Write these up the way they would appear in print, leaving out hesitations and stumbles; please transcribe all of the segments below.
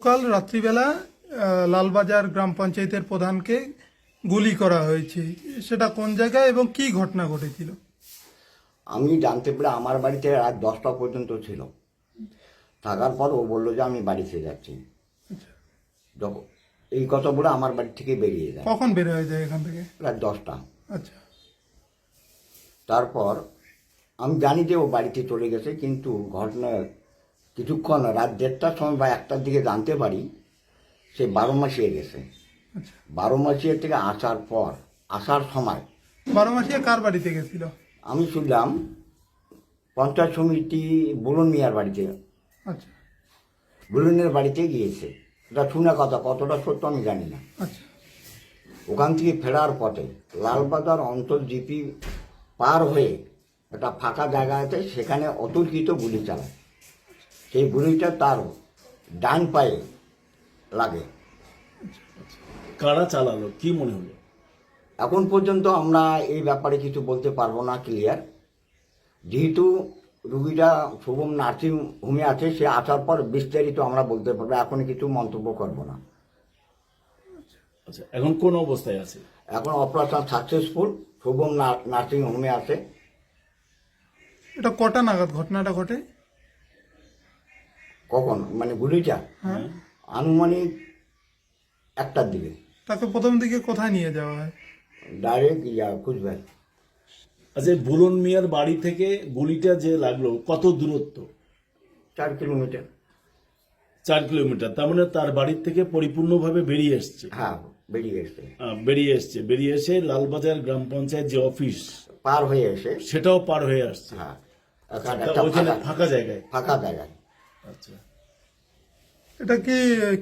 কাল রাত্রিবেলা লালবাজার গ্রাম পঞ্চায়েতের প্রধানকে গুলি করা হয়েছে, সেটা কোন জায়গায় এবং কি ঘটনা ঘটেছিল? আমি জানতে পেরে আমার বাড়িতে রাত 10টা পর্যন্ত ছিল। থাকার পর ও বললো যে আমি বাড়িতে যাচ্ছি। যখন এই কথা বলে আমার বাড়ি থেকে বেরিয়ে যায়। কখন বের হয়ে যায় এখান থেকে? রাত 10টা। আচ্ছা, তারপর আমি জানি যে ও বাড়িতে চলে গেছে, কিন্তু ঘটনা কিছুক্ষণ রাত 1:30টার সময় বা 1টার দিকে জানতে পারি সে 12মাসিয়ে গেছে। আচ্ছা। 12মাসিয়া থেকে আসার সময় 12মাসিয়া কার বাড়িতে গেছিল? আমি শুনলাম পঞ্চায়েত সমিতি বুলন মিয়ার বাড়িতে, আচ্ছা বুলনের বাড়িতে গিয়েছে। এটা শুনে কথা, কতটা সত্য আমি জানি না। আচ্ছা ওখান থেকে ফেরার পথে লালবাজার অঞ্চল জিপি পার হয়ে একটা ফাঁকা জায়গা আছে, সেখানে অতর্কিত গুলি চালায়। সেই গুলিটা তার ডান পায়ে লাগে। কারা চালালো কি মনে হলো? এখন পর্যন্ত আমরা এই ব্যাপারে কিছু বলতে পারবো না ক্লিয়ার, যেহেতু রুগীটা শুভম নার্সিং হোমে আছে। সে আসার পর বিস্তারিত আমরা বলতে পারবো, এখন কিছু মন্তব্য করব না। আচ্ছা, এখন কোন অবস্থায় আছে? এখন অপারেশন সাকসেসফুল, শুভম নার্সিং হোমে আছে। এটা কটা নাগাদ ঘটনাটা ঘটে? কখন মানে গুলিটা? হ্যাঁ, আনুমানিক 1টার দিকে। তাকে প্রথম দিকে কোথায় নিয়ে যাওয়া হয়? ডাইরেক্ট কুচবিহার। আচ্ছা, বুলন মিয়ার বাড়ি থেকে গুলিটা যে লাগলো কত দূরত্ব? 4 কিলোমিটার। 4 কিলোমিটার। তার মানে তার বাড়ির থেকে পরিপূর্ণভাবে বেরিয়ে এসছে। হ্যাঁ, বেরিয়ে এসছে। বেরিয়ে এসে লালবাজার গ্রাম পঞ্চায়েত যে অফিস পার হয়ে এসে, সেটাও পার হয়ে আসছে। হ্যাঁ, ওইখানে ফাঁকা জায়গায়। ফাঁকা জায়গায়। আচ্ছা, এটা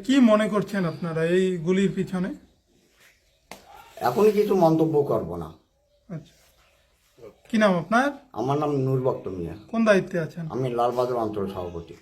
কি মনে করছেন আপনারা এই গুলির পিছনে? এখন কিছু মন্তব্য করব না। আচ্ছা, কি নাম আপনার? আমার নাম নূর বক্ত মিয়া। কোন দায়িত্বে আছেন? আমি লালবাজার অঞ্চল সভাপতি।